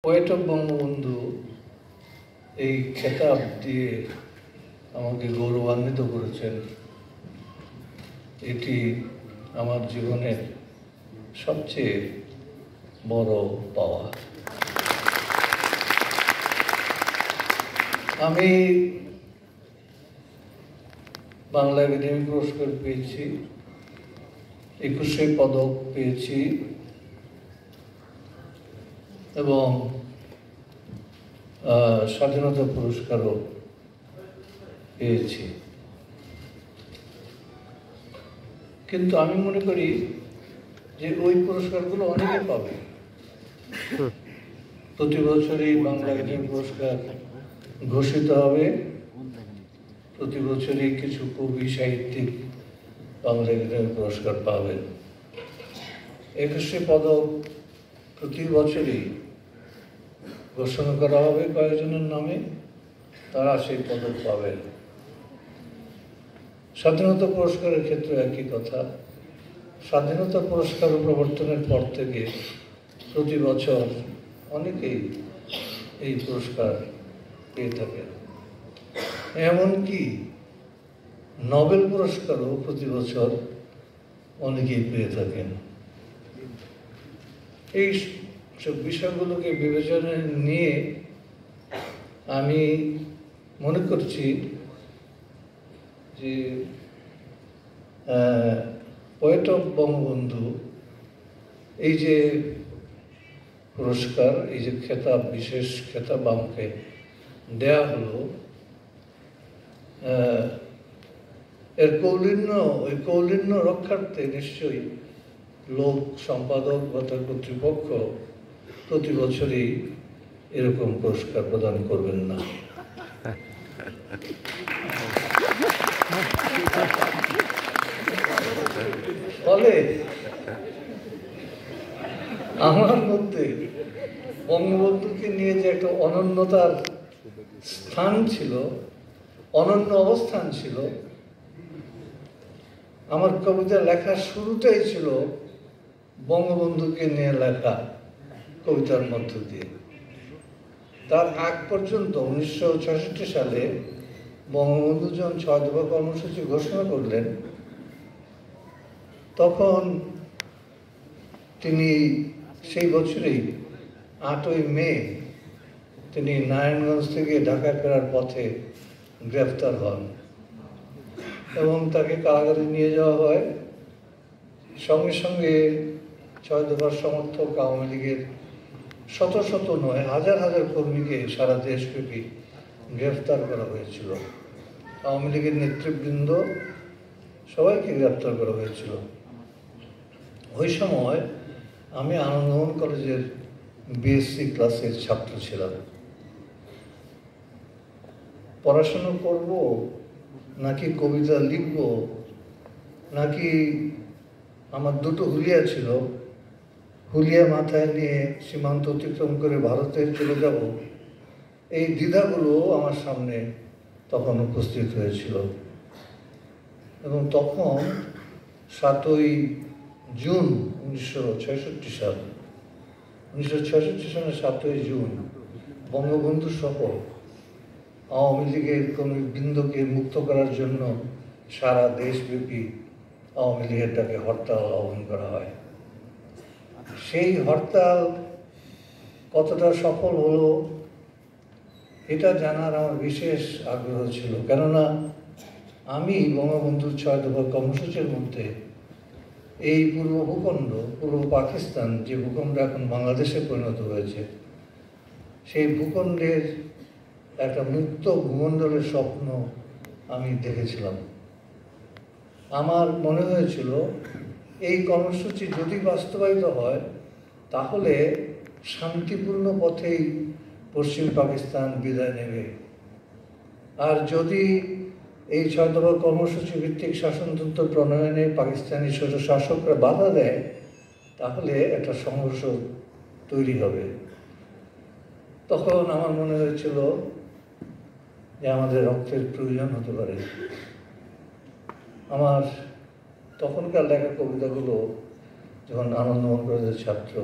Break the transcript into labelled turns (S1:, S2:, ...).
S1: Poet of Bangabandhu এই খেতাব দিয়ে আমাকে গৌরবান্বিত করেছেন। এটি আমার জীবনের সবচেয়ে বড় পাওয়া। আমি বাংলা একাডেমি পুরস্কার পেয়েছি, 21 পদক পেয়েছি এবং স্বাধীনতা পুরস্কারও পেয়েছি। কিন্তু আমি মনে করি যে ওই পুরস্কারগুলো অনেকে পাবে। প্রতি বছরই বাংলা একাডেমি পুরস্কার ঘোষিত হবে, প্রতি বছরই কিছু কবি সাহিত্যিক বাংলা একাডেমি পুরস্কার পাবেন। 21 পদক প্রতি বছরই ঘোষণা করা হবে কয়েকজনের নামে, তারা সেই পদক পাবেন। স্বাধীনতা পুরস্কারের ক্ষেত্রে একই কথা। স্বাধীনতা পুরস্কার প্রবর্তনের পর থেকে প্রতি বছর অনেকেই এই পুরস্কার পেয়ে থাকেন। এমনকি নোবেল পুরস্কারও প্রতি বছর অনেকেই পেয়ে থাকেন। এই সব বিষয়গুলোকে বিবেচনায় নিয়ে আমি মনে করছি যে পোয়েট অফ বঙ্গবন্ধু এই যে পুরস্কার, এই যে খেতাব, বিশেষ খেতাব আমাকে দেয়া হলো, এর কৌলিন্য রক্ষার্থে নিশ্চয়ই লোক সম্পাদক বা তার কর্তৃপক্ষ প্রতি বছরই এরকম পুরস্কার প্রদান করবেন না। ফলে আমার মধ্যে বঙ্গবন্ধুকে নিয়ে যে একটা অনন্যতার স্থান ছিল, অনন্য অবস্থান ছিল, আমার কবিতা লেখার শুরুটাই ছিল বঙ্গবন্ধুকে নিয়ে লেখা কবিতার মধ্য দিয়ে। তার আগ পর্যন্ত 1966 সালে বঙ্গবন্ধু যখন 6 দফা কর্মসূচি ঘোষণা করলেন, তখন তিনি সেই বছরেই 8ই মে তিনি নারায়ণগঞ্জ থেকে ঢাকা ফেরার পথে গ্রেফতার হন এবং তাকে কারাগারে নিয়ে যাওয়া হয়। সঙ্গে সঙ্গে 6 দফার সমর্থক আওয়ামী লীগের শত শত নয়, হাজার হাজার কর্মীকে সারা দেশব্যাপী গ্রেফতার করা হয়েছিল। আওয়ামী লীগের নেতৃবৃন্দ সবাইকে গ্রেফতার করা হয়েছিল। ওই সময় আমি আনন্দমোহন কলেজের বিএসসি ক্লাসের ছাত্র ছিলাম। পড়াশোনা করব নাকি কবিতা লিখব, নাকি আমার দুটো হুলিয়া ছিল, হুলিয়া মাথায় নিয়ে সীমান্ত অতিক্রম করে ভারতে চলে যাব, এই দ্বিধাগুলো আমার সামনে তখন উপস্থিত হয়েছিল। এবং তখন 7ই জুন 1966 সাল, 1966 সালের 7ই জুন বঙ্গবন্ধু সহ আওয়ামী লীগের কর্মীবৃন্দকে মুক্ত করার জন্য সারা দেশব্যাপী আওয়ামী লীগের ডাকে হরতাল আহ্বান করা হয়। সেই হরতাল কতটা সফল হলো এটা জানার আমার বিশেষ আগ্রহ ছিল, কেননা আমি বঙ্গবন্ধুর 6 দফা কর্মসূচির মধ্যে এই পূর্ব ভূখণ্ড, পূর্ব পাকিস্তান, যে ভূখণ্ড এখন বাংলাদেশে পরিণত হয়েছে, সেই ভূখণ্ডের একটা মুক্ত ভূমণ্ডলের স্বপ্ন আমি দেখেছিলাম। আমার মনে হয়েছিল এই কর্মসূচি যদি বাস্তবায়িত হয় তাহলে শান্তিপূর্ণ পথেই পশ্চিম পাকিস্তান বিদায় নেবে। আর যদি এই 6 দফা কর্মসূচি ভিত্তিক শাসনতন্ত্র প্রণয়নে পাকিস্তানি শাসকরা বাধা দেয়, তাহলে একটা সংঘর্ষ তৈরি হবে। তখন আমার মনে হয়েছিল যে আমাদের রক্তের প্রয়োজন হতে পারে। আমার তখনকার লেখা কবিতাগুলো যখন আনন্দমোহন কলেজের ছাত্র